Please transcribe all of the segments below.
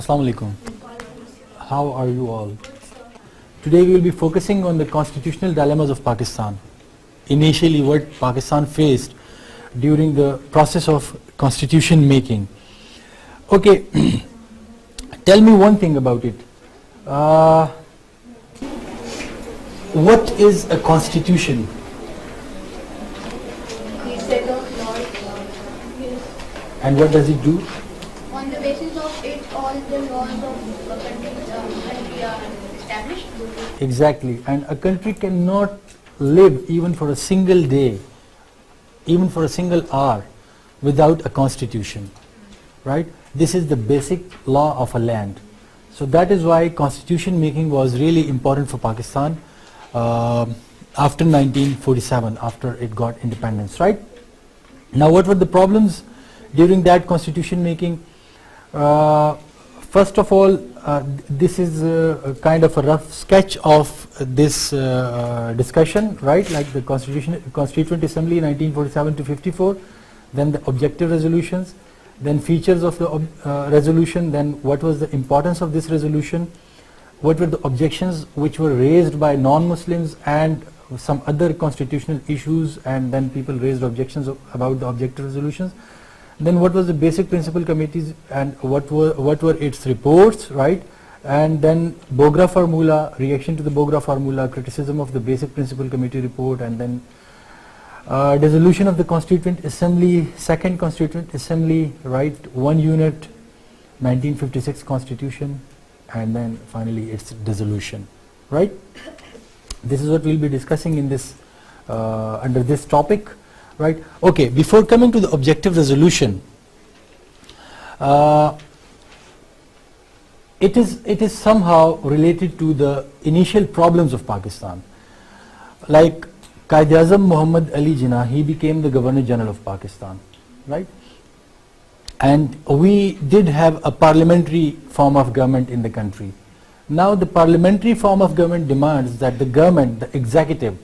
Assalamu alaikum. How are you all? Today we will be focusing on the constitutional dilemmas of Pakistan. Initially what Pakistan faced during the process of constitution making. Okay, tell me one thing about it. What is a constitution? Set of laws. And what does it do? On the basis of it, all the laws of a country are established. Exactly. And a country cannot live even for a single day, even for a single hour, without a constitution. Right? This is the basic law of a land. So that is why constitution making was really important for Pakistan after 1947, after it got independence. Right? Now what were the problems during that constitution making? First of all, this is a kind of a rough sketch of this discussion, right? Like the Constituent Assembly 1947 to 54, then the objective resolutions, then features of the resolution, then what was the importance of this resolution, what were the objections which were raised by non-Muslims and some other constitutional issues, and then people raised objections about the objective resolutions. Then what was the basic principle committees and what were its reports, right? And then Bogra formula, reaction to the Bogra formula, criticism of the basic principle committee report, and then dissolution of the Constituent Assembly, second Constituent Assembly, right? One unit, 1956 Constitution, and then finally its dissolution, right? This is what we'll be discussing in this under this topic. Right. Okay. Before coming to the objective resolution, it is somehow related to the initial problems of Pakistan. Like Quaid-e-Azam Muhammad Ali Jinnah, he became the Governor General of Pakistan, right? And we did have a parliamentary form of government in the country. Now the parliamentary form of government demands that the government, the executive,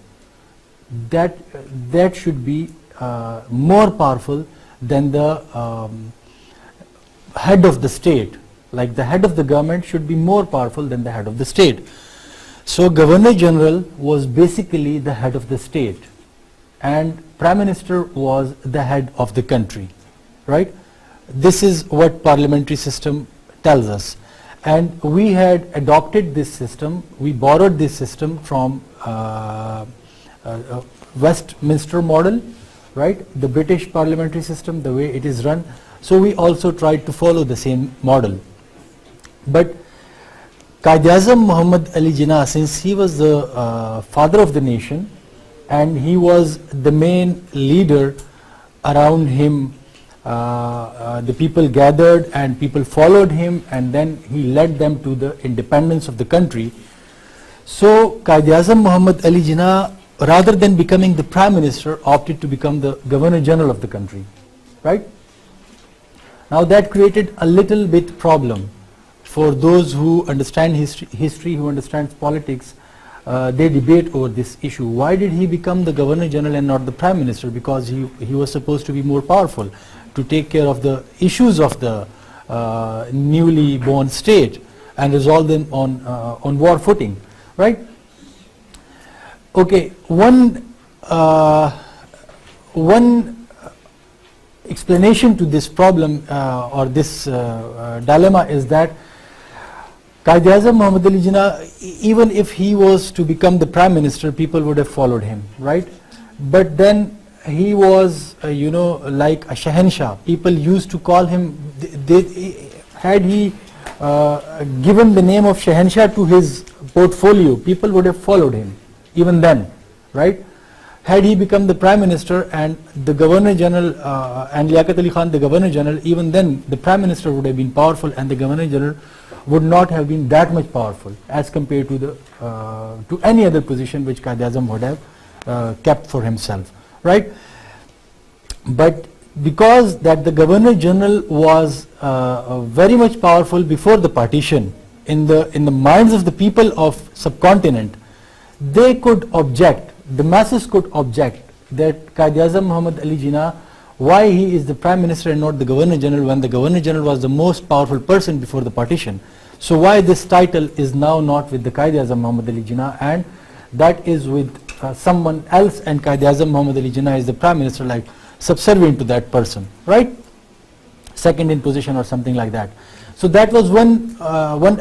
that should be more powerful than the head of the state. Like the head of the government should be more powerful than the head of the state. So Governor General was basically the head of the state, and Prime Minister was the head of the country, right? This is what parliamentary system tells us, and we had adopted this system. We borrowed this system from Westminster model, right? The British parliamentary system, the way it is run. So we also tried to follow the same model. But Quaid-e-Azam Muhammad Ali Jinnah, since he was the father of the nation and he was the main leader, around him the people gathered and people followed him, and then he led them to the independence of the country. So Quaid-e-Azam Muhammad Ali Jinnah, rather than becoming the Prime Minister, opted to become the Governor General of the country, right? Now that created a little bit problem for those who understand history, who understands politics. They debate over this issue. Why did he become the Governor General and not the Prime Minister? Because he was supposed to be more powerful to take care of the issues of the newly born state and resolve them on war footing, right? Okay, one explanation to this problem or this dilemma is that Quaid-e-Azam Muhammad Ali Jinnah, even if he was to become the Prime Minister, people would have followed him, right? But then he was, like a Shahenshah. People used to call him, had he given the name of Shahenshah to his portfolio, people would have followed him even then, right? Had he become the Prime Minister and the Governor General and Liaquat Ali Khan the Governor General, even then the Prime Minister would have been powerful and the Governor General would not have been that much powerful as compared to to any other position which Quaid-e-Azam would have kept for himself, right? But because that the Governor General was very much powerful before the partition in the minds of the people of subcontinent, they could object, the masses could object that Quaid-e-Azam Muhammad Ali Jinnah why he is the Prime Minister and not the Governor General, when the Governor General was the most powerful person before the partition. So why this title is now not with the Quaid-e-Azam Muhammad Ali Jinnah, and that is with someone else, and Quaid-e-Azam Muhammad Ali Jinnah is the Prime Minister, like subservient to that person, right? Second in position or something like that. So that was one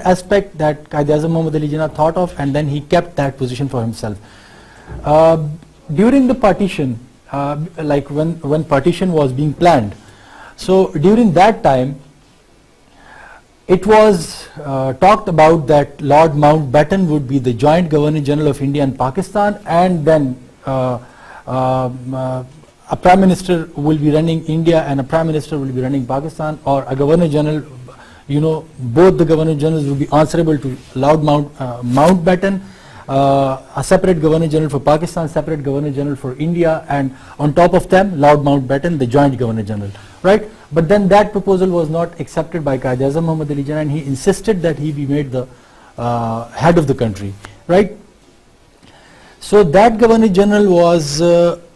aspect that Quaid-e-Azam Muhammad Ali Jinnah thought of, and then he kept that position for himself. During the partition, like when partition was being planned, so during that time, it was talked about that Lord Mountbatten would be the joint Governor General of India and Pakistan, and then a Prime Minister will be running India and a Prime Minister will be running Pakistan, or a Governor General, both the Governor Generals will be answerable to Lord Mountbatten, a separate Governor General for Pakistan, separate Governor General for India, and on top of them Lord Mountbatten, the joint Governor General, right? But then that proposal was not accepted by Quaid-e-Azam Muhammad Ali Jinnah, and he insisted that he be made the head of the country, right? So that Governor General was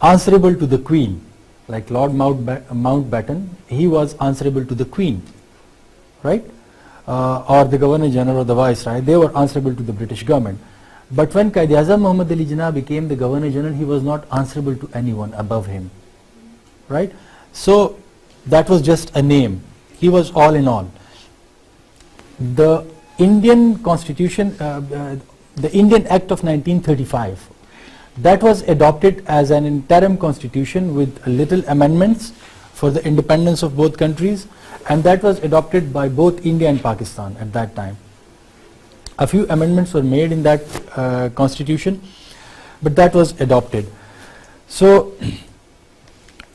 answerable to the Queen, like Lord Mountbatten, he was answerable to the Queen, right? Or the Governor General or the Viceroy, they were answerable to the British government. But when Quaid-e-Azam Muhammad Ali Jinnah became the Governor General, he was not answerable to anyone above him, right? So that was just a name. He was all in all. The Indian Constitution, the Indian Act of 1935, that was adopted as an interim constitution with little amendments for the independence of both countries, and that was adopted by both India and Pakistan at that time. A few amendments were made in that constitution, but that was adopted. So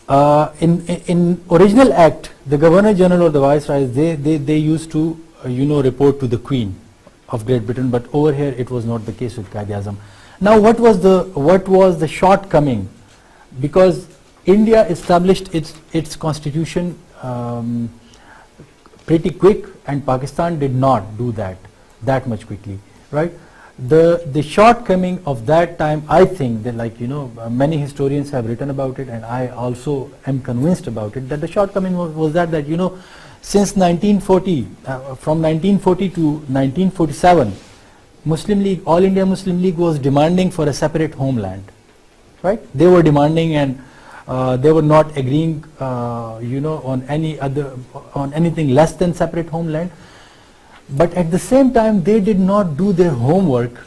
in original act, the Governor General or the Viceroys, they used to report to the Queen of Great Britain, but over here it was not the case with Quaid-e-Azam. Now what was the shortcoming? Because India established its constitution pretty quick, and Pakistan did not do that much quickly, right? The shortcoming of that time, I think that, like, many historians have written about it, and I also am convinced about it, that the shortcoming was that since 1940, from 1940 to 1947, Muslim League, All India Muslim League was demanding for a separate homeland, right? They were demanding, and they were not agreeing, on anything less than separate homeland. But at the same time, they did not do their homework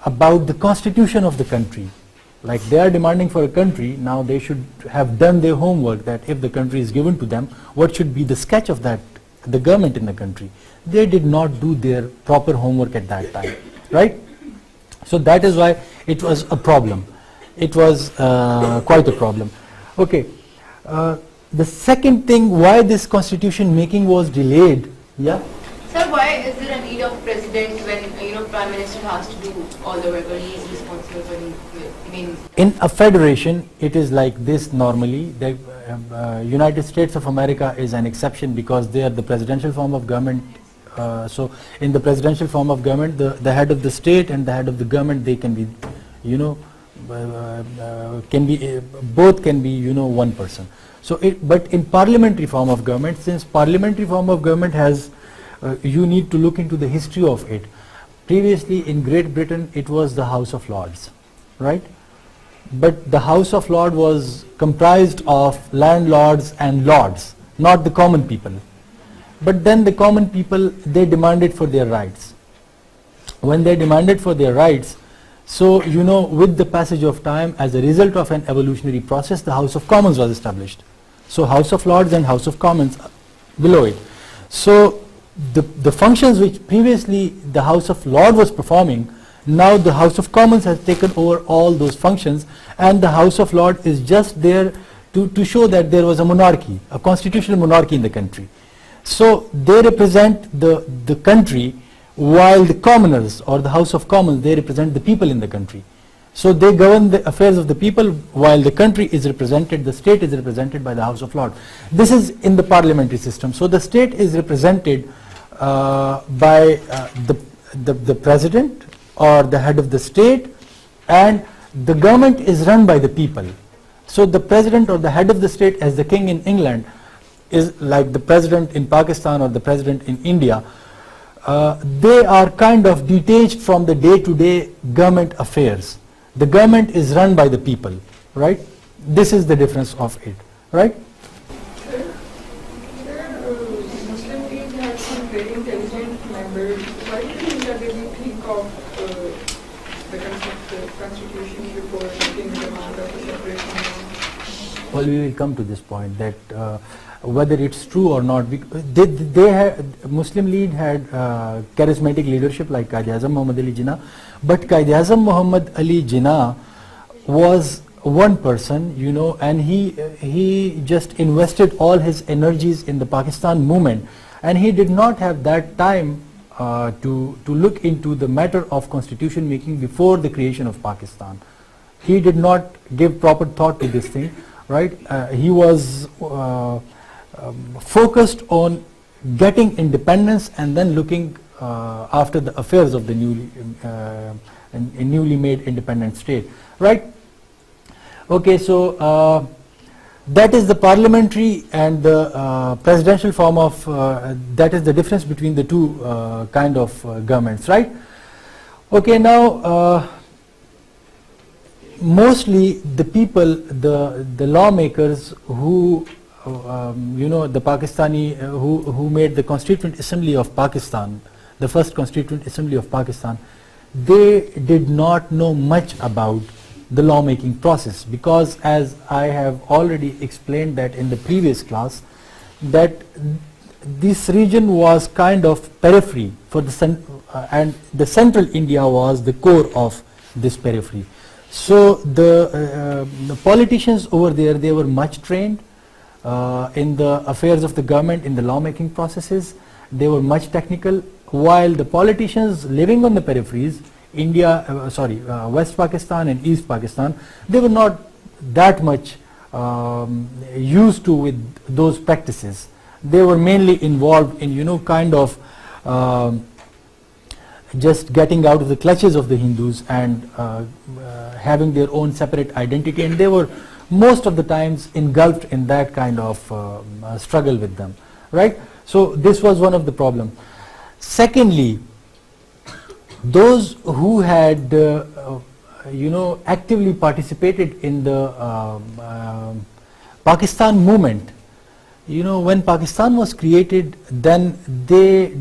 about the constitution of the country. Like, they are demanding for a country, now they should have done their homework, that if the country is given to them, what should be the sketch of that, the government in the country. They did not do their proper homework at that time, right? So that is why it was a problem. It was quite a problem. Okay. The second thing, why this constitution making was delayed, yeah? Sir, why is there a need of president when Prime Minister has to do all the work, or he is responsible for In a federation, it is like this normally. The United States of America is an exception because they are the presidential form of government. So in the presidential form of government, the head of the state and the head of the government, they can be, both can be, one person. So but in parliamentary form of government, since parliamentary form of government has, you need to look into the history of it. Previously in Great Britain, it was the House of Lords, right? But the House of Lords was comprised of landlords and lords, not the common people. But then the common people, they demanded for their rights. When they demanded for their rights, so with the passage of time, as a result of an evolutionary process, the House of Commons was established. So House of Lords and House of Commons below it. So the functions which previously the House of Lords was performing, now the House of Commons has taken over all those functions, and the House of Lords is just there to show that there was a monarchy, a constitutional monarchy in the country. So they represent the country, while the commoners or the House of Commons, they represent the people in the country. So they govern the affairs of the people, while the country is represented, the state is represented by the House of Lords. This is in the parliamentary system. So the state is represented by the president or the head of the state, and the government is run by the people. So the president or the head of the state, as the king in England, is like the president in Pakistan or the president in India. They are kind of detached from the day-to-day government affairs. The government is run by the people, right? This is the difference of it, right? Muslim League has some very intelligent members. Why do you think that they will think of the constitution before making the demand of a separation? Well, we will come to this point that whether it's true or not. Muslim League had charismatic leadership like Quaid-e-Azam Muhammad Ali Jinnah, but Quaid-e-Azam Muhammad Ali Jinnah was one person, you know, and he just invested all his energies in the Pakistan movement, and he did not have that time to look into the matter of constitution making before the creation of Pakistan. He did not give proper thought to this thing, right? He was focused on getting independence and then looking after the affairs of the newly made independent state, right? Okay, so that is the parliamentary and the presidential form of, that is the difference between the two kind of governments, right? Okay, now mostly the people, the lawmakers who you know, the Pakistani who made the Constituent Assembly of Pakistan, the first Constituent Assembly of Pakistan, they did not know much about the lawmaking process, because as I have already explained that in the previous class, that this region was kind of periphery for the and the central India was the core of this periphery. So the politicians over there, they were much trained in the affairs of the government, in the lawmaking processes. They were much technical, while the politicians living on the peripheries, West Pakistan and East Pakistan, they were not that much used to with those practices. They were mainly involved in, you know, kind of just getting out of the clutches of the Hindus and having their own separate identity, and they were most of the times engulfed in that kind of struggle with them, right? So this was one of the problems. Secondly, those who had you know, actively participated in the Pakistan movement, you know, when Pakistan was created, then they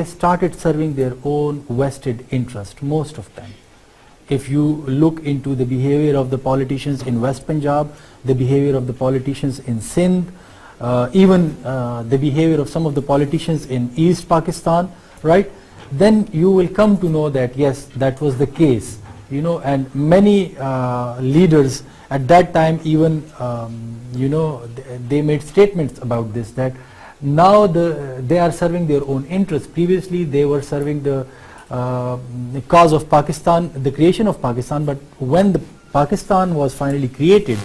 started serving their own vested interest, most of them. If you look into the behavior of the politicians in West Punjab, the behavior of the politicians in Sindh, even the behavior of some of the politicians in East Pakistan, right? Then you will come to know that yes, that was the case, you know, and many leaders at that time even, you know, they made statements about this, that now they are serving their own interests. Previously they were serving the cause of Pakistan, the creation of Pakistan, but when the Pakistan was finally created,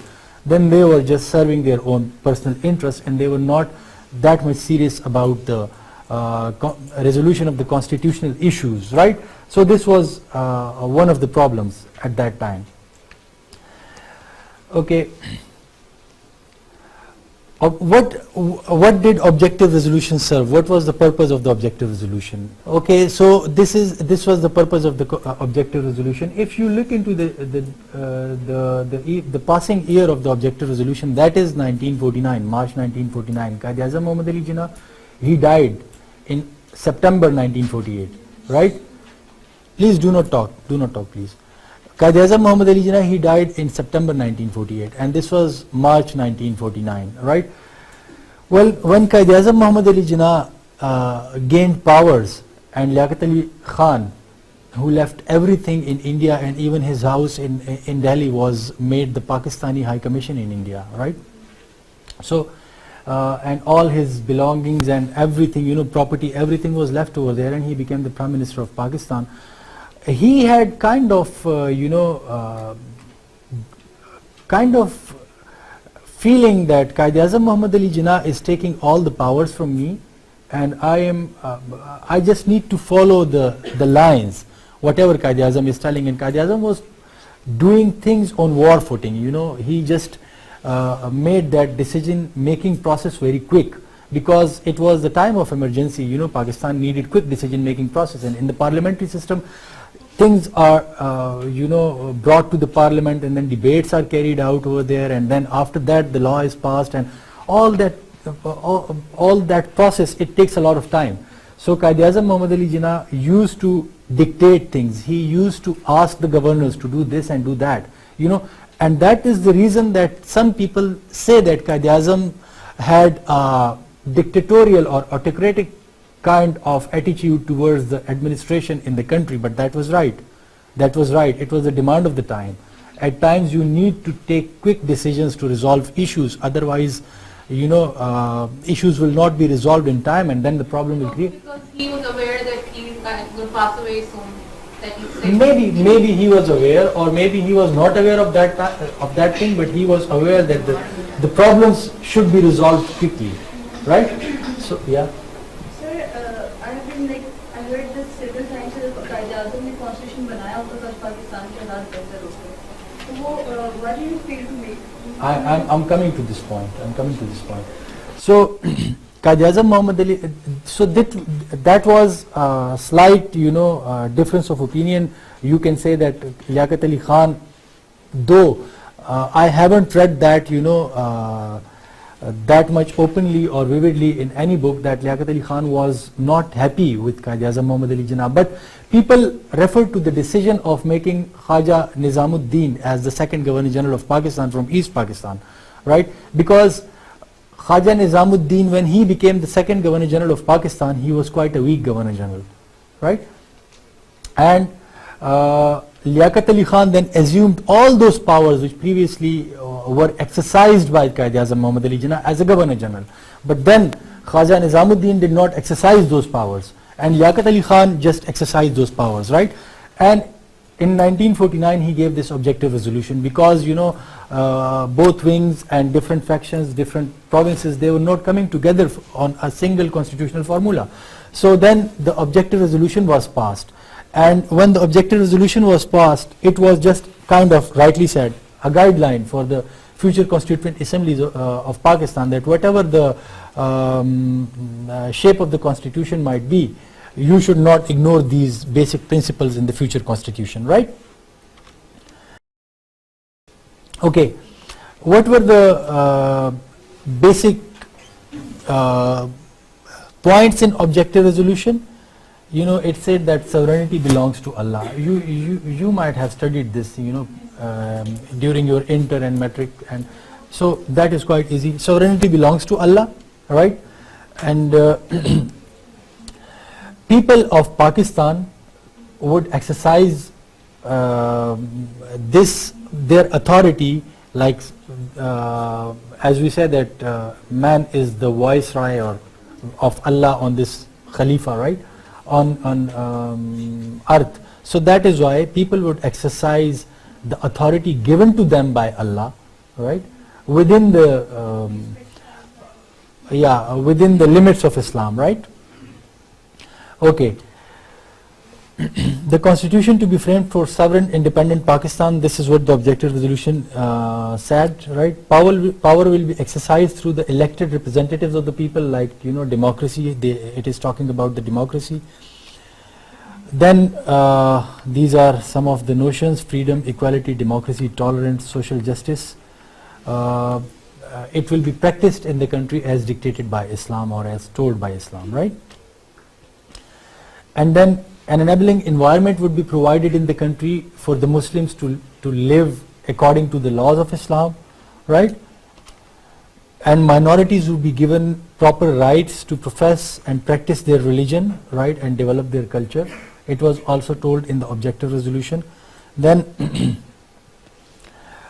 then they were just serving their own personal interests, and they were not that much serious about the resolution of the constitutional issues, right? So this was one of the problems at that time. Okay. What did objective resolution serve? What was the purpose of the objective resolution? Okay, so this was the purpose of the objective resolution. If you look into the passing year of the objective resolution, that is 1949, March 1949. Quaid-e-Azam Muhammad Ali Jinnah, he died in September 1948, right? Please do not talk, please. Quaid-e-Azam Muhammad Ali Jinnah, he died in September 1948, and this was March 1949, right? Well, when Quaid-e-Azam Muhammad Ali Jinnah gained powers, and Liaquat Ali Khan, who left everything in India and even his house in Delhi, was made the Pakistani High Commission in India, right? So, and all his belongings and everything, you know, property, everything was left over there, and he became the Prime Minister of Pakistan. He had kind of, you know, kind of feeling that Quaid-e-Azam Muhammad Ali Jinnah is taking all the powers from me, and I just need to follow the lines, whatever Quaid-e-Azam is telling. And Quaid-e-Azam was doing things on war footing. He just made that decision making process very quick, because it was the time of emergency. Pakistan needed quick decision making process, and in the parliamentary system things are brought to the parliament, and then debates are carried out over there, and then after that the law is passed, and all that process, it takes a lot of time. So Quaid-e-Azam Muhammad Ali Jinnah used to dictate things. He used to ask the governors to do this and do that, and that is the reason that some people say that Quaid-e-Azam had a dictatorial or autocratic kind of attitude towards the administration in the country, but that was right. It was the demand of the time. At times you need to take quick decisions to resolve issues, otherwise issues will not be resolved in time, and then the problem will create. Because he was aware that he will pass away soon. That he said Maybe he was aware, or maybe he was not aware of that thing, but he was aware that the problems should be resolved quickly, right? So yeah. Sir, I have been I heard that civil sciences Quaid-e-Azam ने constitution बनाया होता था पाकिस्तान के आज़ाद बेहतर होते. तो वो why do you fail to make? I'm coming to this point. So Quaid-e-Azam Muhammad Ali, so that was a slight difference of opinion. You can say that Liaquat Ali Khan, though I haven't read that that much openly or vividly in any book, that Liaquat Ali Khan was not happy with Quaid-e-Azam Muhammad Ali Jinnah, but people refer to the decision of making Khaja Nizamuddin as the second Governor General of Pakistan from East Pakistan, right? Because Khaja Nizamuddin, when he became the second Governor General of Pakistan, he was quite a weak Governor General, right? And Liaquat Ali Khan then assumed all those powers which previously were exercised by Quaid-e-Azam Muhammad Ali Jinnah as a Governor General. But then Khaja Nizamuddin did not exercise those powers, and Liaquat Ali Khan just exercised those powers, right? And in 1949 he gave this objective resolution, because both wings and different factions, different provinces, they were not coming together on a single constitutional formula. So then the objective resolution was passed, and when the objective resolution was passed, it was just kind of, rightly said, a guideline for the future constituent assemblies of Pakistan, that whatever the shape of the constitution might be, you should not ignore these basic principles in the future constitution, right? Okay, what were the basic points in objective resolution? It said that sovereignty belongs to Allah. You might have studied this, during your inter and metric, and so that is quite easy. Sovereignty belongs to Allah, right? And people of Pakistan would exercise their authority, like as we said that man is the viceroy of Allah on this Khalifa, right? On earth. So that is why people would exercise the authority given to them by Allah, right, within the limits of Islam, right? Okay. The constitution to be framed for sovereign independent Pakistan, this is what the objective resolution said, right? Power will be exercised through the elected representatives of the people, like democracy. It is talking about the democracy. Then these are some of the notions: freedom, equality, democracy, tolerance, social justice. It will be practiced in the country as dictated by Islam or as told by Islam, right? And then an enabling environment would be provided in the country for the Muslims to live according to the laws of Islam, right? And minorities would be given proper rights to profess and practice their religion, right, and develop their culture. It was also told in the objective resolution. Then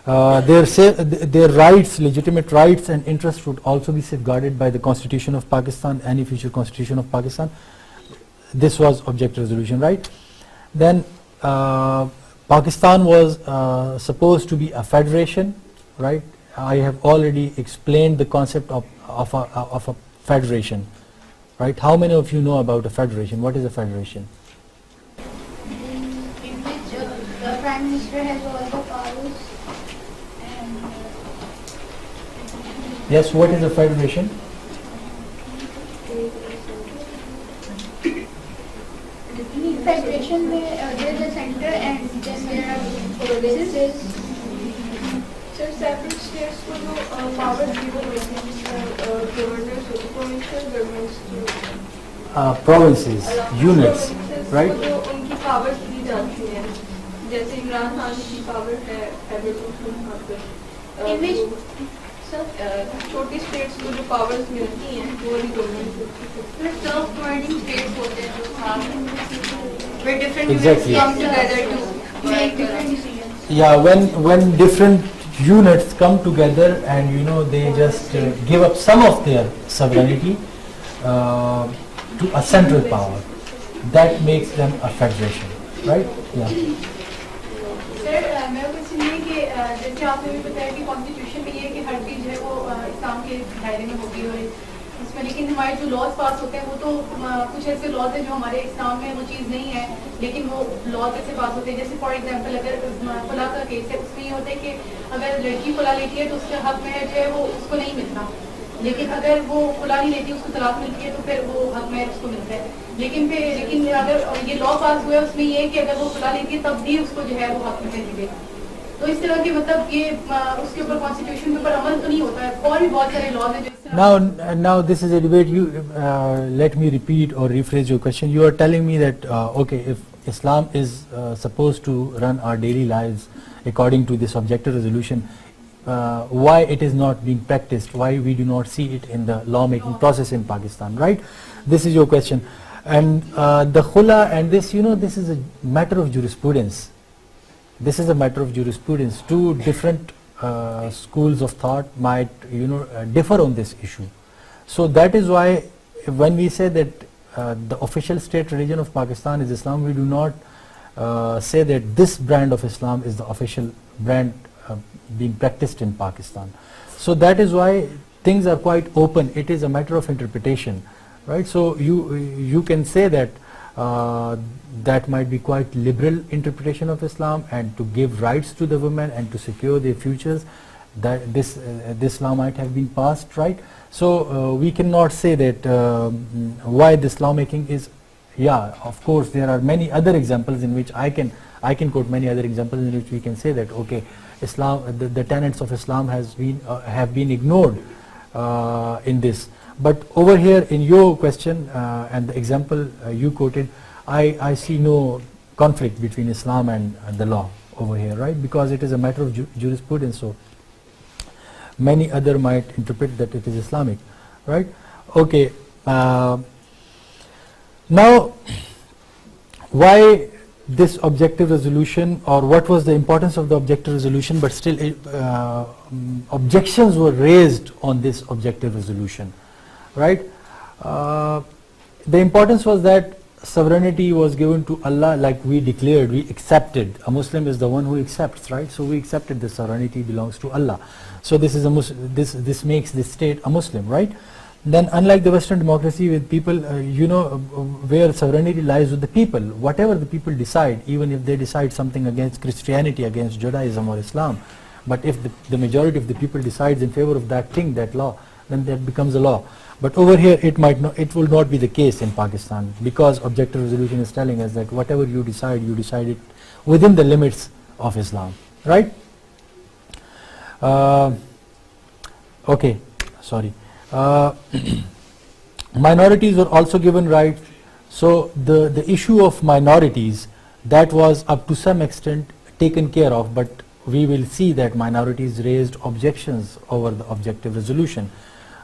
their rights, legitimate rights and interests would also be safeguarded by the Constitution of Pakistan, any future Constitution of Pakistan. This was objective resolution, right? Then Pakistan was supposed to be a federation, right? I have already explained the concept of a federation, right? How many of you know about a federation? What is a federation? In which The Prime Minister has all the powers and Yes, what is a federation? federation में there is a center and then there are provinces. Sir, separate states को जो powers given होते हैं governors और provincial governments जो Provinces, units, right? को जो उनकी powers दी जाती हैं, जैसे इमरान खान की power है In which छोटी states को जो powers मिलती हैं वो वाली government को self governing states होते हैं जो where different Exactly. units come together to make different decisions. Yeah, when different units come together and they just give up some of their sovereignty to a central power, that makes them a federation, right? Yeah. Sir मैं कुछ नहीं कि जैसे आपने भी बताया कि constitution में ये है कि हर चीज़ है वो इस्लाम के दायरे में होगी और इसमें, लेकिन हमारे जो लॉज पास होते हैं वो तो कुछ ऐसे लॉज हैं जो हमारे इस्लाम में वो चीज़ नहीं है, लेकिन वो लॉज ऐसे पास होते हैं। जैसे फॉर एग्जांपल अगर खुला का केस है उसमें ये होता है कि अगर लड़की खुला लेती है तो उसके हक में जो है वो उसको नहीं मिलता, लेकिन अगर वो खुला नहीं लेती उसको तलाक मिलती है तो फिर वो हक में उसको मिलता है। लेकिन अगर ये लॉ पास हुआ है उसमें ये है कि अगर वो खुला लेती है तब भी उसको जो है वो हक में मिलेगा। तो इस तरह के मतलब ये उसके ऊपर कॉन्स्टिट्यूशन के ऊपर अमल तो नहीं होता है, और भी बहुत सारे लॉज हैं जो इस तरह। Now this is a debate. You let me repeat or rephrase your question. You are telling me that okay, if Islam is supposed to run our daily lives according to this objective resolution, why it is not being practiced? Why we do not see it in the lawmaking process in Pakistan? Right? This is your question. And the khula and this, this is a matter of jurisprudence. This is a matter of jurisprudence. Two different schools of thought might differ on this issue. So that is why when we say that the official state religion of Pakistan is Islam, we do not say that this brand of Islam is the official brand being practiced in Pakistan. So that is why things are quite open. It is a matter of interpretation, right? So you can say that that might be quite liberal interpretation of Islam, and to give rights to the women and to secure their futures, that this law might have been passed, right? So we cannot say that why this lawmaking is. Yeah, of course there are many other examples in which I can quote many other examples in which we can say that okay, Islam, the tenets of Islam have been ignored in this. But over here in your question and the example you quoted, I see no conflict between Islam and the law over here, right? Because it is a matter of jurisprudence, so many other might interpret that it is Islamic, right? Okay. Now, why this objective resolution, or what was the importance of the objective resolution, but still objections were raised on this objective resolution, right? The importance was that sovereignty was given to Allah, like we declared, we accepted. A Muslim is the one who accepts, right? So we accepted the sovereignty belongs to Allah. So this is this makes this state a Muslim, right? Then unlike the Western democracy with people, where sovereignty lies with the people, whatever the people decide, even if they decide something against Christianity, against Judaism or Islam, but if the majority of the people decides in favor of that thing, that law, then that becomes a law. But over here it will not be the case in Pakistan, because objective resolution is telling us that whatever you decide it within the limits of Islam, right? Okay, sorry. Minorities were also given rights. So the issue of minorities, that was up to some extent taken care of, but we will see that minorities raised objections over the objective resolution.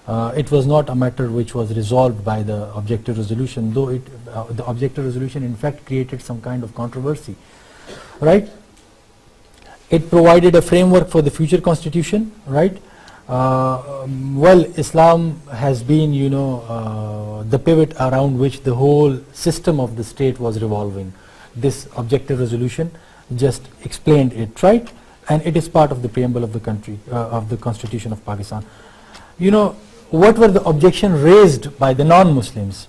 It was not a matter which was resolved by the objective resolution, though the objective resolution in fact created some kind of controversy, right? It provided a framework for the future constitution, right? Well, Islam has been, the pivot around which the whole system of the state was revolving. This objective resolution just explained it, right? And it is part of the preamble of the country, of the Constitution of Pakistan. What were the objections raised by the non-Muslims?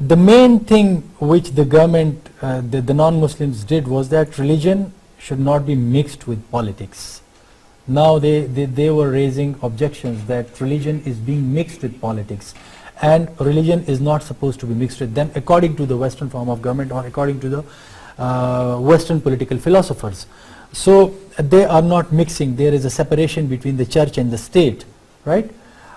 the main thing which the government, the non-Muslims did was that religion should not be mixed with politics. Now they were raising objections that religion is being mixed with politics, and religion is not supposed to be mixed with them according to the Western form of government or according to the Western political philosophers. So they are not mixing. There is a separation between the church and the state, right?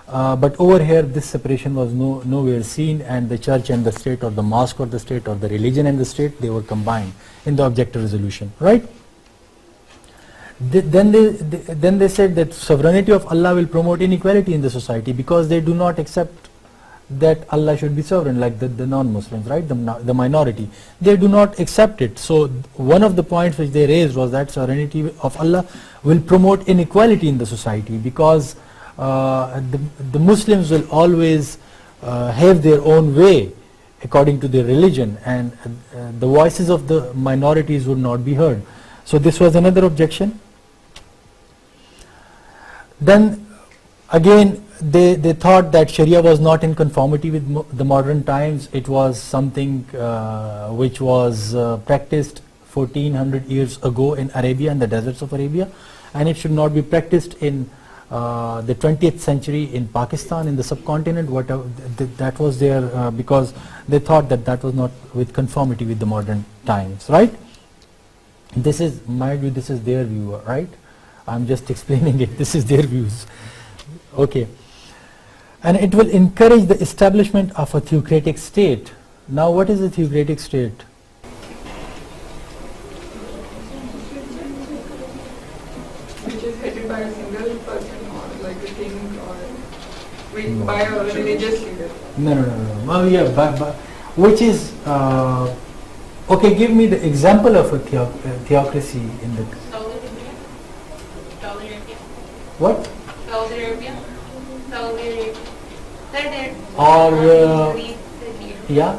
But over here this separation was nowhere seen, and the church and the state, or the mosque or the state, or the religion and the state, they were combined in the objective resolution, right? Then they said that sovereignty of Allah will promote inequality in the society, because they do not accept that Allah should be sovereign, like the non-Muslims, right? The minority, they do not accept it. So one of the points which they raised was that sovereignty of Allah will promote inequality in the society, because the Muslims will always have their own way according to their religion, and the voices of the minorities would not be heard. So this was another objection. Then again they thought that Sharia was not in conformity with the modern times. It was something which was practiced 1400 years ago in Arabia, in the deserts of Arabia, and it should not be practiced in the 20th century in Pakistan, in the subcontinent. Whatever that was there, because they thought that that was not with conformity with the modern times, right? This is my view, this is their view, right? I'm just explaining it. This is their views. Okay. And it will encourage the establishment of a theocratic state. Now what is a theocratic state? Which is headed by a single person, or like a king, or by a religious leader. No. Oh yeah, which is okay. Give me the example of a theocracy in the. Saudi Arabia. What? Saudi Arabia. Saudi Arabia. They're Or yeah,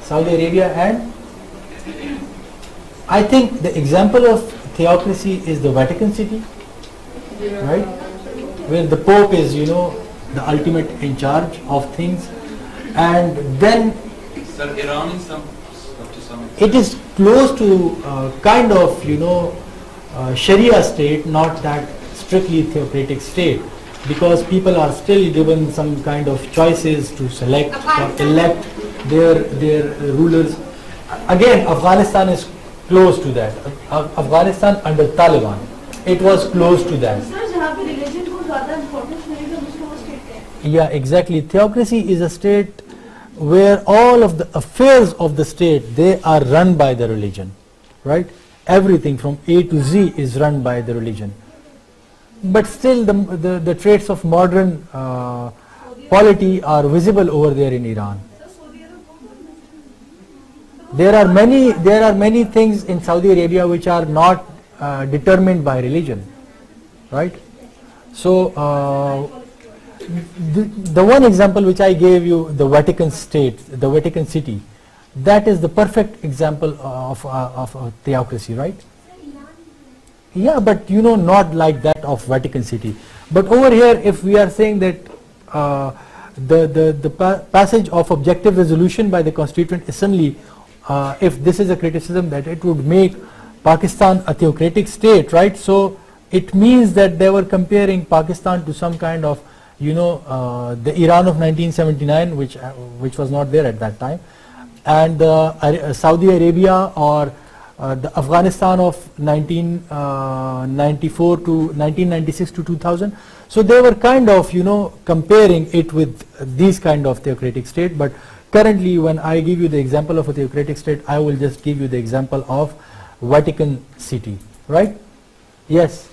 Saudi Arabia, and I think the example of theocracy is the Vatican City, right? Where the Pope is, you know, the ultimate in charge of things, and then Sir, Iran is up to some it is close to kind of, you know, Sharia state, not that strictly theocratic state, because people are still given some kind of choices to select or elect their rulers. Again, Afghanistan is close to that. Afghanistan under Taliban, it was close to that. Yeah, exactly. Theocracy is a state where all of the affairs of the state, they are run by the religion, right? Everything from A to Z is run by the religion. But still the traits of modern polity are visible over there in Iran. There are many things in Saudi Arabia which are not determined by religion, right? So the one example which I gave you, the Vatican State, the Vatican City, that is the perfect example of theocracy, right? Yeah, but you know, not like that of Vatican City. But over here, if we are saying that the passage of objective resolution by the Constituent Assembly, if this is a criticism that it would make Pakistan a theocratic state, right? So it means that they were comparing Pakistan to some kind of, you know, the Iran of 1979, which was not there at that time, and Saudi Arabia, or the Afghanistan of 1994 to 1996 to 2000. So they were kind of, you know, comparing it with these kind of theocratic state. But currently, when I give you the example of a theocratic state, I will just give you the example of Vatican City, right? Yes.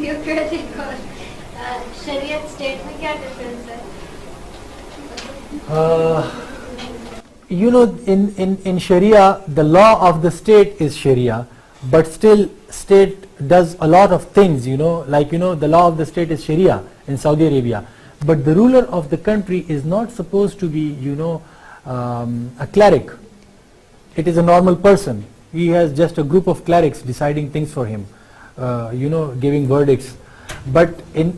theocratic और शरीयत state में क्या difference है? You know, in Sharia, the law of the state is Sharia, but still state does a lot of things, you know, like, you know, the law of the state is Sharia in Saudi Arabia, but the ruler of the country is not supposed to be, you know, a cleric. It is a normal person. He has just a group of clerics deciding things for him, you know, giving verdicts. But in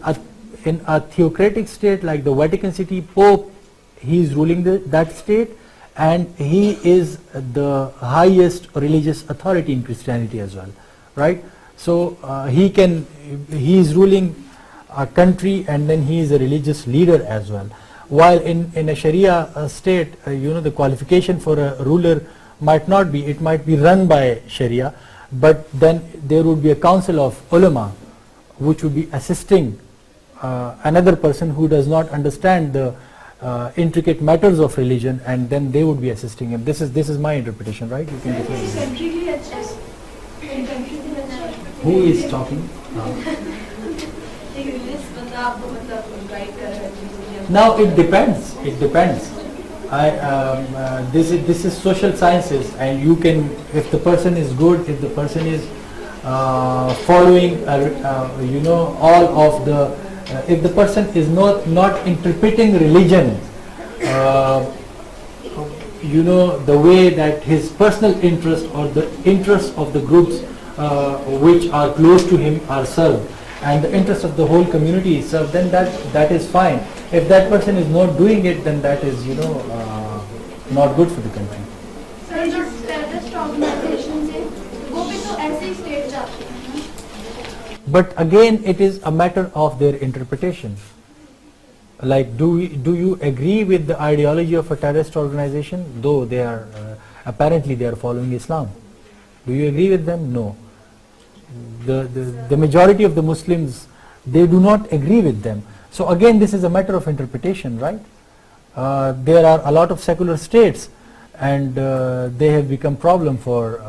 in a theocratic state like the Vatican City, Pope, he is ruling that state, and he is the highest religious authority in Christianity as well, right? So he is ruling a country, and then he is a religious leader as well. While in a Sharia state, the qualification for a ruler might not be, it might be run by Sharia, but then there would be a council of ulama which would be assisting another person who does not understand the intricate matters of religion, and then they would be assisting him. This is my interpretation, right? You can declare it. Centrally adjust. Who is talking? Now it depends. It depends. This is social sciences, and you can, if the person is good, if the person is following, all of the, if the person is not interpreting religion, the way that his personal interest or the interests of the groups which are close to him are served, and the interest of the whole community is served, then that is fine. If that person is not doing it, then that is not good for the country. Sir जो terrorist organisation से वो भी तो ऐसे ही state जाते हैं ना? But again, it is a matter of their interpretation. Like, do you agree with the ideology of a terrorist organization? Though they are apparently they are following Islam. Do you agree with them? No. The majority of the Muslims, they do not agree with them. So again, this is a matter of interpretation, right? There are a lot of secular states, and they have become problem for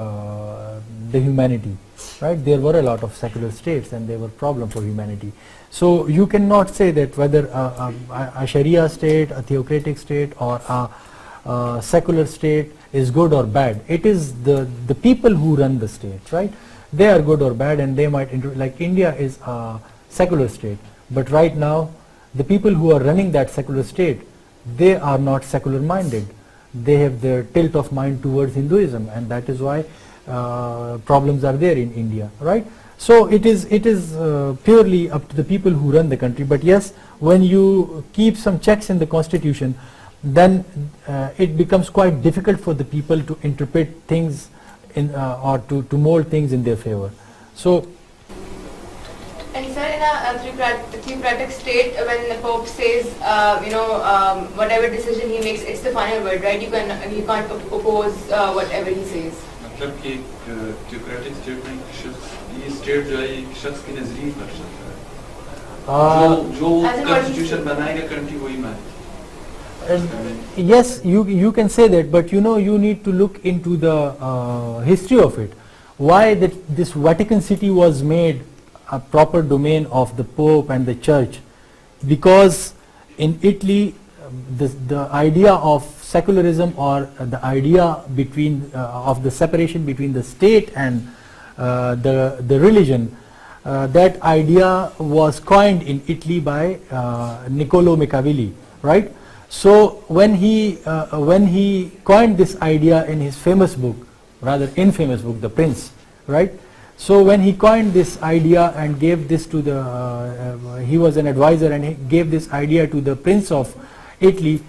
the humanity, right? There were a lot of secular states, and they were problem for humanity. So you cannot say that whether a Sharia state, a theocratic state, or a secular state is good or bad. It is the people who run the state, right? They are good or bad, and they might, like India is a secular state, but right now the people who are running that secular state, they are not secular minded. They have their tilt of mind towards Hinduism, and that is why problems are there in India, right? So it is purely up to the people who run the country. But yes, when you keep some checks in the constitution, then it becomes quite difficult for the people to interpret things in or to mold things in their favor. So And sir, in a theocratic state, when the Pope says, whatever decision he makes, it's the final word, right? You can't oppose whatever he says. मतलब कि theocratic state में ये state जो है एक शख्स की नजरीन कर सकता है जो constitution बनाएगा country वही माने. Yes, you can say that, but you need to look into the history of it. Why this Vatican City was made a proper domain of the Pope and the Church? Because in Italy, the idea of secularism, or the idea between of the separation between the state and the religion, that idea was coined in Italy by Niccolo Machiavelli, right? So when he coined this idea in his famous book, rather infamous book, The Prince, right? So when he coined this idea and gave this to he was an advisor, and he gave this idea to the Prince of Italy.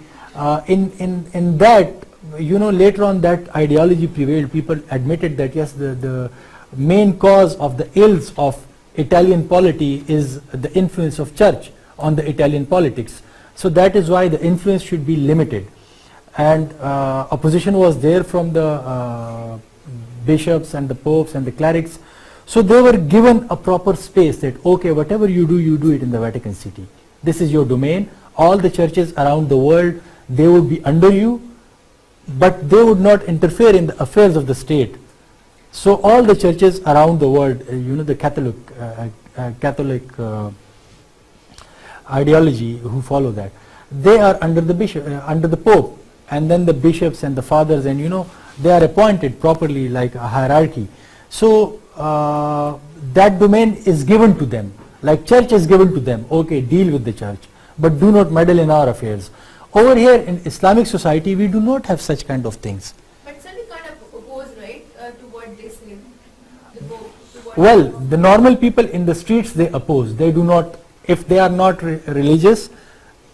In that, later on that ideology prevailed. People admitted that yes, the main cause of the ills of Italian polity is the influence of church on the Italian politics. So that is why the influence should be limited, and opposition was there from the bishops and the popes and the clerics. So they were given a proper space that okay, whatever you do it in the Vatican City. This is your domain. All the churches around the world, they would be under you, but they would not interfere in the affairs of the state. So all the churches around the world, the Catholic ideology who follow that, they are under the bishop, under the Pope, and then the bishops and the fathers, and they are appointed properly like a hierarchy. So that domain is given to them, like church is given to them. Okay, deal with the church, but do not meddle in our affairs. Over here in Islamic society, we do not have such kind of things. But sir, we can't oppose, right, to what they say. Well, the normal people in the streets, they oppose. They do not if they are not religious,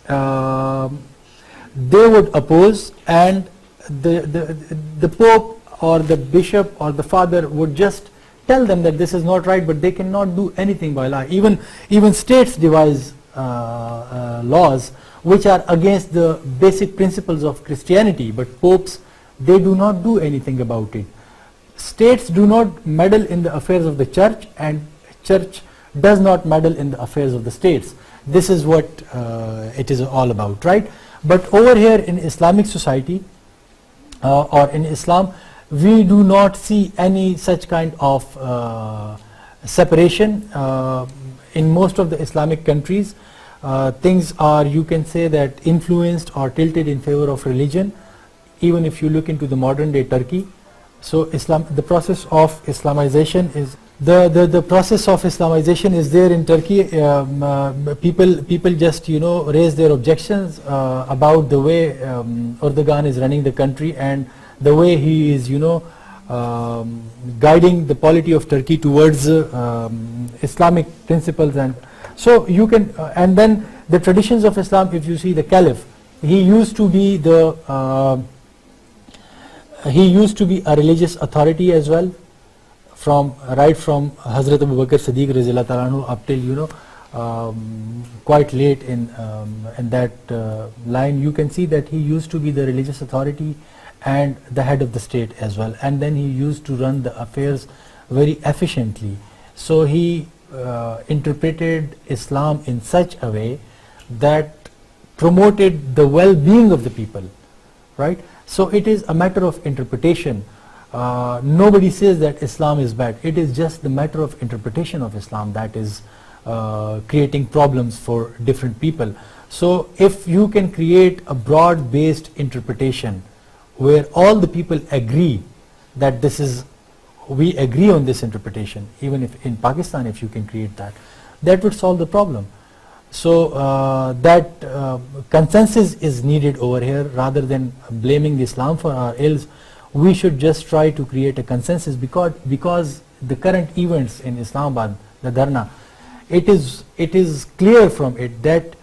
they would oppose, and the Pope or the Bishop or the Father would just tell them that this is not right, but they cannot do anything by law. Even states devise laws which are against the basic principles of Christianity, but popes, they do not do anything about it. States do not meddle in the affairs of the church, and church does not meddle in the affairs of the states. This is what it is all about, right? But over here in Islamic society or in Islam, we do not see any such kind of separation. In most of the Islamic countries, things are, you can say that, influenced or tilted in favor of religion. Even if you look into the modern day Turkey, so the process of Islamization is the process of Islamization is there in Turkey. People just raise their objections about the way Erdogan is running the country and the way he is guiding the polity of Turkey towards Islamic principles. And so you can and then the traditions of Islam, if you see the Caliph, he used to be a religious authority as well, right from Hazrat Abu Bakr Siddiq Radhiyallahu Ta'ala anhu up till quite late in that line. You can see that he used to be the religious authority and the head of the state as well, and then he used to run the affairs very efficiently. So he interpreted Islam in such a way that promoted the well-being of the people, right? So it is a matter of interpretation. Nobody says that Islam is bad. It is just the matter of interpretation of Islam that is creating problems for different people. So if you can create a broad-based interpretation where all the people agree that we agree on this interpretation, even if in Pakistan, if you can create that would solve the problem. So that consensus is needed over here. Rather than blaming Islam for our ills, we should just try to create a consensus, because the current events in Islamabad, the Dharna, it is clear from it that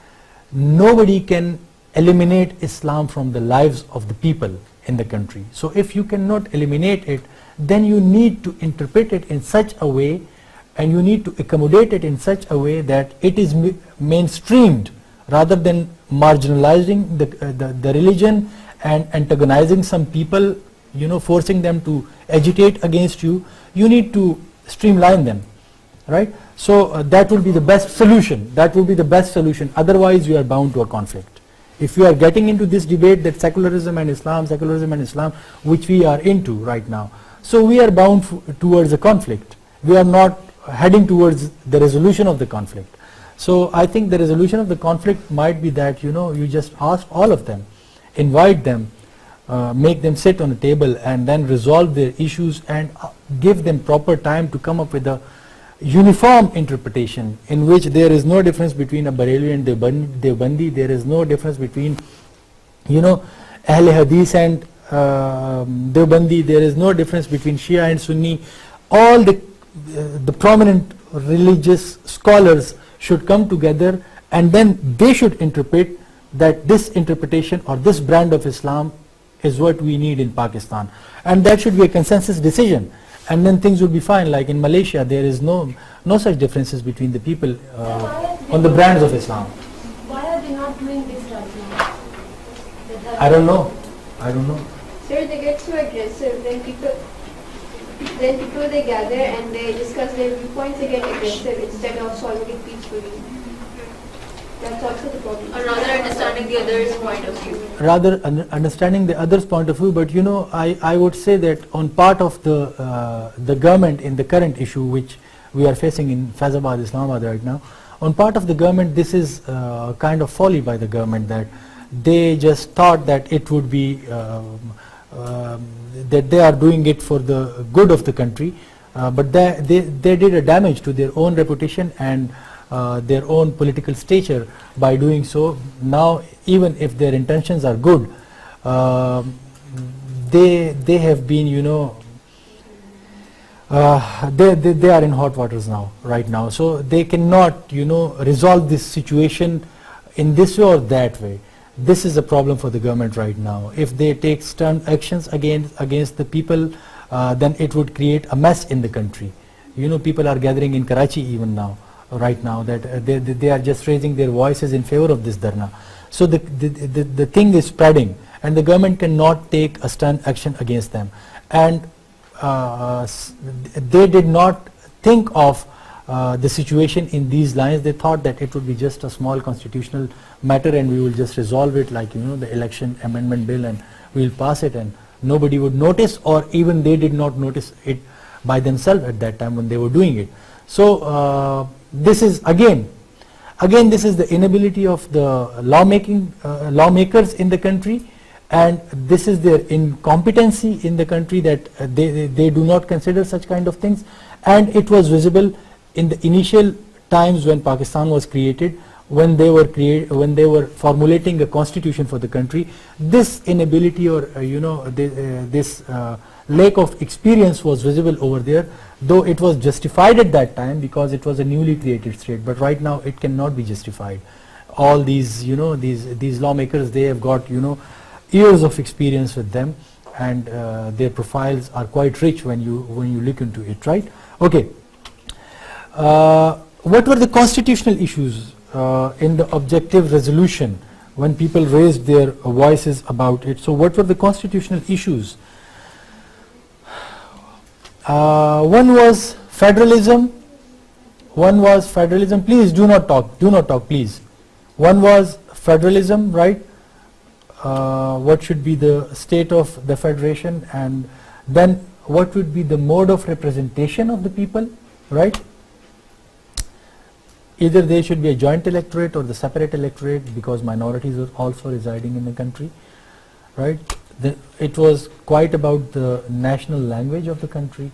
nobody can eliminate Islam from the lives of the people in the country. So if you cannot eliminate it, then you need to interpret it in such a way, and you need to accommodate it in such a way that it is mainstreamed, rather than marginalizing the religion and antagonizing some people, forcing them to agitate against you. You need to streamline them, right? So that will be the best solution. Otherwise you are bound to a conflict. If you are getting into this debate that secularism and Islam, which we are into right now, so we are bound towards a conflict. We are not heading towards the resolution of the conflict. So I think the resolution of the conflict might be that you just ask all of them, invite them, make them sit on a table, and then resolve their issues and give them proper time to come up with a uniform interpretation in which there is no difference between a Barelvi and Deobandi. There is no difference between Ahl Hadith and Deobandi. There is no difference between Shia and Sunni. All the prominent religious scholars should come together, and then they should interpret that this interpretation or this brand of Islam is what we need in Pakistan, and that should be a consensus decision, and then things will be fine. Like in Malaysia, there is no such differences between the people on the brands of Islam. Why are they not doing this right now? I don't know. Sir, they get so aggressive, then people they gather and they discuss their viewpoints, they get aggressive instead of solving it peacefully. That's also the problem. Or rather understanding the other's point of view. Understanding the other's point of view, but I would say that on part of the government in the current issue which we are facing in Faizabad, Islamabad right now, on part of the government, this is kind of folly by the government, that they just thought that it would be that they are doing it for the good of the country, but they did a damage to their own reputation and their own political stature by doing so. Now, even if their intentions are good, they have been They are in hot waters now, right now. So they cannot, resolve this situation in this way or that way. This is a problem for the government right now. If they take stern actions against the people, then it would create a mess in the country. People are gathering in Karachi even now, right now, that they are just raising their voices in favor of this dharna. So the thing is spreading, and the government cannot take a stern action against them. And they did not think of the situation in these lines. They thought that it would be just a small constitutional matter and we will just resolve it like the election amendment bill, and we will pass it and nobody would notice, or even they did not notice it by themselves at that time when they were doing it. So this is again this is the inability of the lawmakers in the country, and this is their incompetency in the country, that they do not consider such kind of things. And it was visible in the initial times when Pakistan was created, when they were formulating a constitution for the country. This inability, or this lack of experience was visible over there, though it was justified at that time because it was a newly created state. But right now it cannot be justified. All these these lawmakers, they have got years of experience with them, and their profiles are quite rich when you look into it, right? Okay. What were the constitutional issues in the objective resolution when people raised their voices about it? So what were the constitutional issues? One was federalism. Please do not talk, please. One was federalism, right? What should be the state of the federation, and then what would be the mode of representation of the people, right? Either they should be a joint electorate or the separate electorate, because minorities are also residing in the country, right? It was quite about the national language of the country,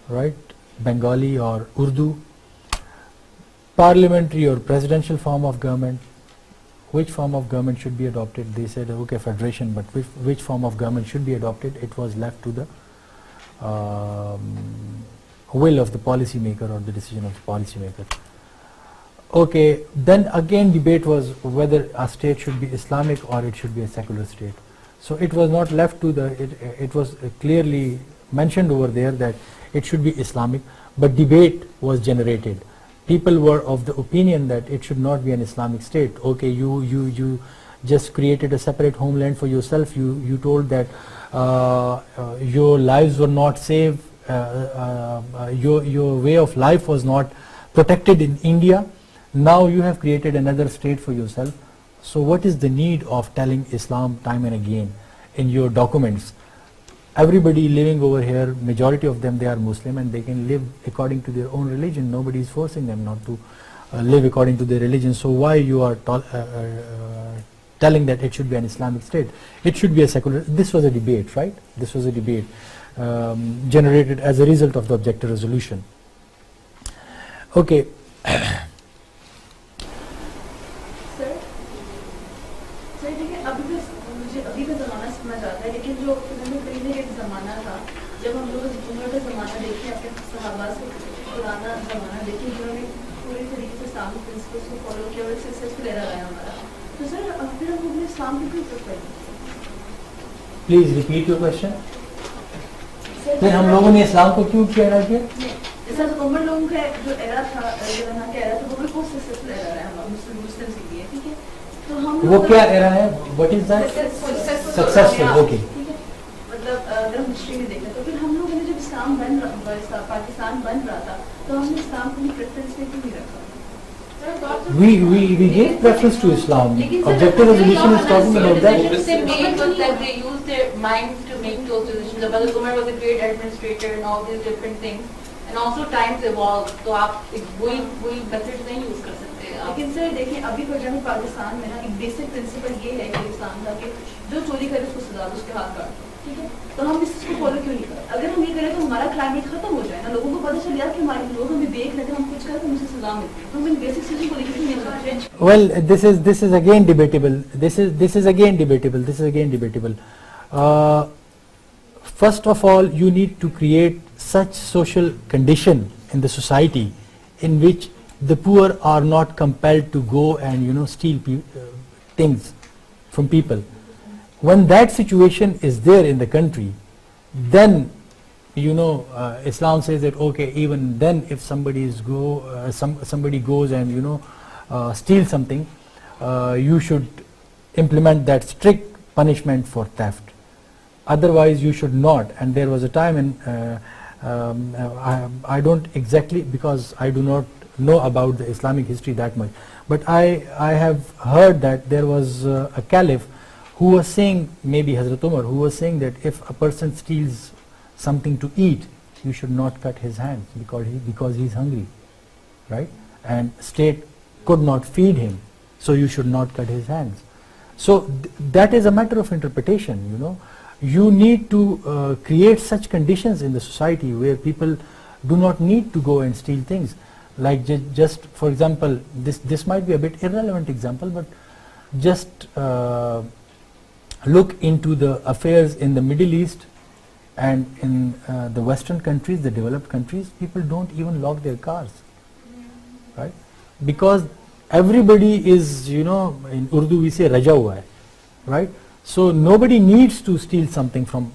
right? Bengali or Urdu. Parliamentary or presidential form of government. Which form of government should be adopted? They said, okay, federation, but which form of government should be adopted? It was left to the will of the policy maker or the decision of the policy maker. Okay, then again debate was whether a state should be Islamic or it should be a secular state. So it was not left to it was clearly mentioned over there that it should be Islamic, but debate was generated. People were of the opinion that it should not be an Islamic state. Okay, you just created a separate homeland for yourself. You told that your lives were not safe, your way of life was not protected in India. Now you have created another state for yourself. So what is the need of telling Islam time and again in your documents? Everybody living over here, majority of them, they are Muslim and they can live according to their own religion. Nobody is forcing them not to live according to their religion. So why you are telling that it should be an Islamic state? It should be a secular. This was a debate, right? This was a debate generated as a result of the objective resolution. Okay. अभी का ज़माना समझ आता है, लेकिन जो पहले एक ज़माना था जब हम लोग उम्र का ज़माना देखें, अपने सहाबा से पुराना ज़माना देखें, जिन्होंने पूरी तरीके से इस्लामिक प्रिंसिपल्स को फॉलो किया और सक्सेसफुल एरा रहा हमारा, तो सर फिर हम अपने इस्लाम की क्यों जरूरत पड़ी? Please repeat your question. फिर हम लोगों ने इस्लाम को क्यों एरा किया? जैसा उम्र लोगों का जो एरा था, ज़माना का एरा था, वो बिल्कुल सक्सेसफुल एरा रहा है हमारा मुस्लिम्स के लिए, ठीक है? तो हम वो क्या एरा है? What is that? Successful. Okay, मतलब अगर हम हिस्ट्री में देखें तो फिर हम लोगों ने जब इस्लाम पाकिस्तान बन रहा था तो हमने इस्लाम को प्रेफरेंस में क्यों नहीं रखा? We gave preference to Islam. Objective resolution is talking about that. They made was that they used their minds to make those decisions. Brother Umar was a great administrator and all these different things. And also times evolve. तो आप वही methods नहीं use कर सकते। लेकिन sir देखिए अभी को जब पाकिस्तान में ना एक बेसिक प्रिंसिपल ये है कि इस्लाम का कि जो चोरी करे उसको सजा दो, उसके हाथ काट दो, ठीक है? तो हम इसको फॉलो क्यों नहीं करें? अगर हम ये करें तो हमारा क्लाइमेट खत्म हो जाए ना, लोगों को पता चल जाए कि हमारे लोग हमें देख रहे थे, हम कुछ करें तो मुझे सजा मिलती है। तो हम इन बेसिक चीज़ों को लेकर नहीं सोचते। Well, this is again debatable. This is again debatable. First of all, you need to create such social condition in the society in which the poor are not compelled to go and steal things from people. When that situation is there in the country, then Islam says that okay, even then if somebody goes and steal something, you should implement that strict punishment for theft. Otherwise you should not. And there was a time in I don't exactly, because I do not know about the Islamic history that much, but I have heard that there was a caliph who was saying, maybe Hazrat Umar, who was saying that if a person steals something to eat, you should not cut his hands because he's hungry, right? And state could not feed him, so you should not cut his hands. So that is a matter of interpretation. You need to create such conditions in the society where people do not need to go and steal things. Like just for example, this might be a bit irrelevant example, but just look into the affairs in the Middle East and in the Western countries, the developed countries. People don't even lock their cars, right? Because everybody is, in Urdu we say raja hua hai, right? So nobody needs to steal something from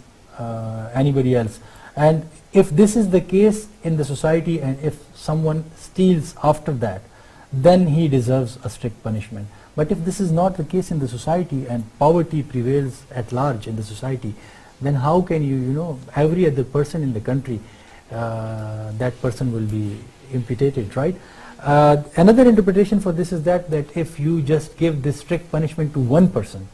anybody else. And if this is the case in the society, and if someone steals after that, then he deserves a strict punishment. But if this is not the case in the society and poverty prevails at large in the society, then how can you, every other person in the country, that person will be imputed, right? Another interpretation for this is that if you just give this strict punishment to one person,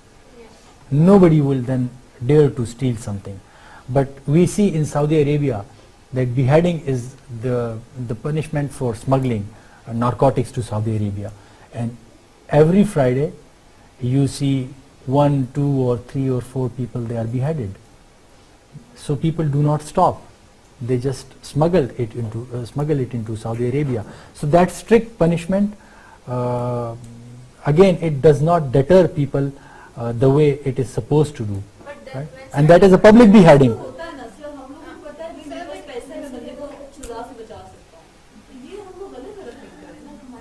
nobody will then dare to steal something. But we see in Saudi Arabia that beheading is the punishment for smuggling narcotics to Saudi Arabia, and every Friday you see 1, 2 or 3 or 4 people, they are beheaded. So people do not stop, they just smuggle it into Saudi Arabia. So that strict punishment, again, it does not deter people the way it is supposed to do, right? And that is a public beheading.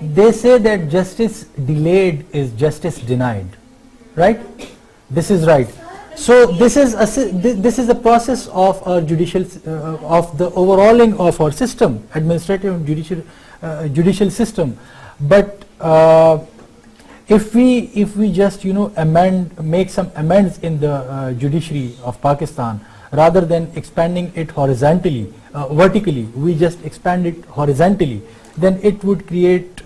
They say that justice delayed is justice denied, right? This is right. So this is a process of our judicial of the overhauling of our system, administrative and judicial system. But if we just make some amends in the judiciary of Pakistan, rather than expanding it horizontally, vertically, we just expand it horizontally, then it would create,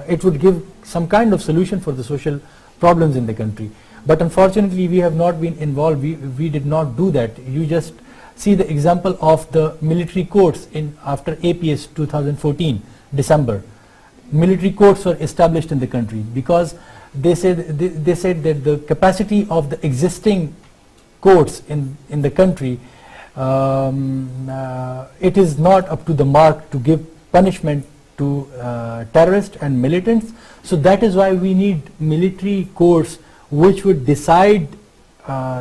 it would give some kind of solution for the social problems in the country. But unfortunately we have not been involved, we did not do that. You just see the example of the military courts after APS 2014, December. Military courts were established in the country because they said that the capacity of the existing courts in the country, it is not up to the mark to give punishment to terrorists and militants. So that is why we need military courts which would decide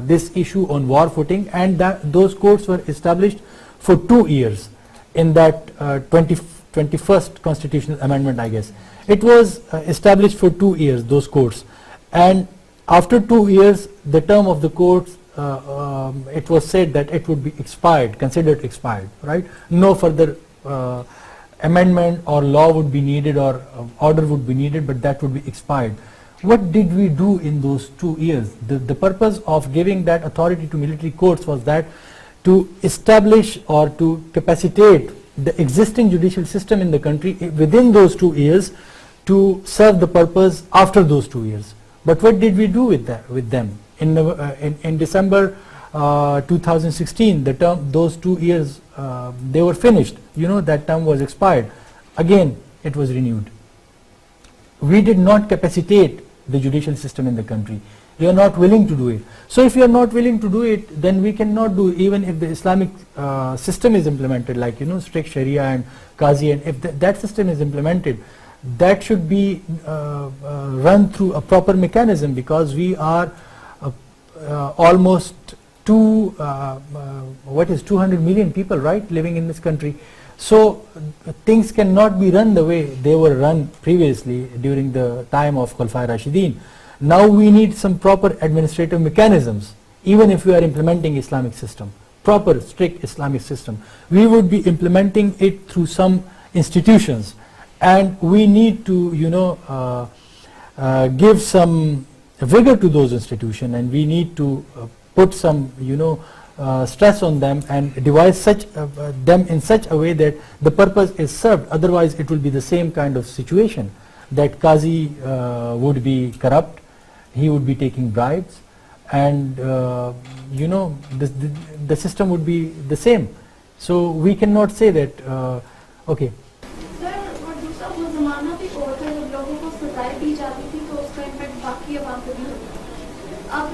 this issue on war footing, and those courts were established for 2 years in that 21st constitutional amendment, I guess. It was established for 2 years, those courts, and after 2 years the term of the courts, it was said that it would be expired, considered expired, right? No further amendment or law would be needed or order would be needed, but that would be expired. What did we do in those 2 years? The purpose of giving that authority to military courts was that to establish or to capacitate the existing judicial system in the country within those 2 years to serve the purpose after those 2 years. But what did we do with them? In December 2016, those 2 years, they were finished. That term was expired. Again, it was renewed. We did not capacitate the judicial system in the country. We are not willing to do it. So if we are not willing to do it, then we cannot do, even if the Islamic system is implemented, like strict Sharia and Qazi, and if that system is implemented, that should be run through a proper mechanism, because we are almost 200 million people, right, living in this country. So things cannot be run the way they were run previously during the time of Khulafai Rashidin. Now we need some proper administrative mechanisms, even if we are implementing Islamic system, proper strict Islamic system. We would be implementing it through some institutions, and we need to, give some vigor to those institutions, and we need to put some, stress on them and devise them in such a way that the purpose is served. Otherwise, it will be the same kind of situation that Qazi would be corrupt, he would be taking bribes, and the system would be the same. So we cannot say that, okay. Sir और दूसरा वो ज़माना भी और था जब लोगों को सजाएं दी जाती थी तो उसका इम्पैक्ट बाकी अवाम पे भी होता है। अब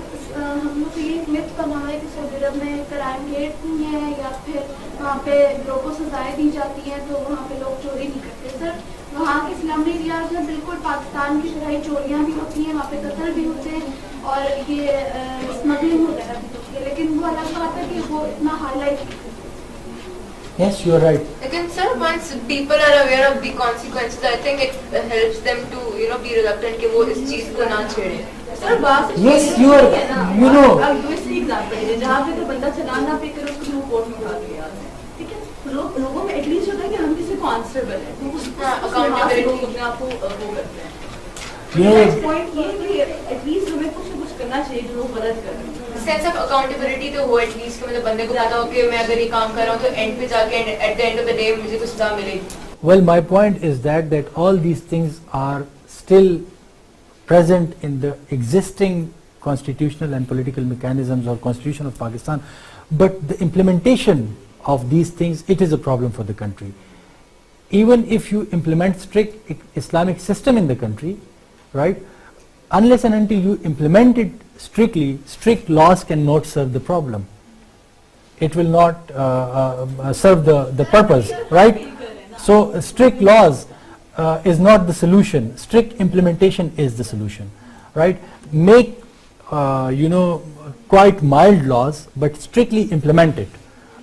हम लोग ये मिथ बना है कि सऊदी अरब में क्राइम रेट नहीं है या फिर वहाँ पे लोगों को सजाएं दी जाती हैं तो वहाँ पे लोग चोरी नहीं करते। सर वहाँ के इस्लामी एरियाज में बिल्कुल पाकिस्तान की तरह ही चोरियाँ भी होती हैं, वहाँ पे कत्ल भी होते हैं और ये स्मगलिंग वगैरह भी होती है, लेकिन वो अलग बात है कि वो इतना highlight. Yes, you are right. Again, sir, once people are aware of the consequences, I think it helps them to, be reluctant कि वो इस चीज को ना छेड़े. सर बात Yes, you are, अब दूसरी एग्जांपल है जहाँ पे तो बंदा चालान ना पे करे उसको कोर्ट में उठा दिया, ठीक है, लोगों में एटलीस्ट होता है कि हम किसी को आंसरेबल है, तो अकाउंटेबिलिटी लोग अपने आप को वो करते हैं। पॉइंट ये कि एटलीस्ट हमें कुछ ना कुछ करना चाहिए जो लोग गलत कर रहे हैं। सेंस ऑफ अकाउंटेबिलिटी तो हो एटलीस्ट कि मतलब बंदे को पता हो कि मैं अगर ये काम कर रहा हूँ तो एंड पे जाके at the end of the day मुझे कुछ सजा मिलेगी. Well, my point is that all these things are still present in the existing constitutional and political mechanisms or constitution of Pakistan, but the implementation of these things, it is a problem for the country. Even if you implement strict Islamic system in the country, right, unless and until you implement it strictly, strict laws cannot serve the problem. It will not serve the purpose, right? So strict laws is not the solution. Strict implementation is the solution, right? Make quite mild laws, but strictly implement it.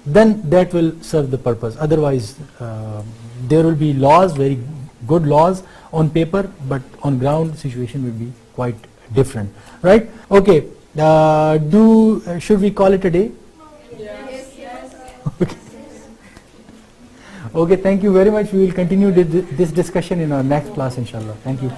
Then that will serve the purpose. Otherwise, there will be laws, very good laws on paper, but on ground situation will be quite different, right? Okay, should we call it a day? Yes, yes. Okay. Okay, thank you very much. We will continue this discussion in our next class, inshallah. Thank you.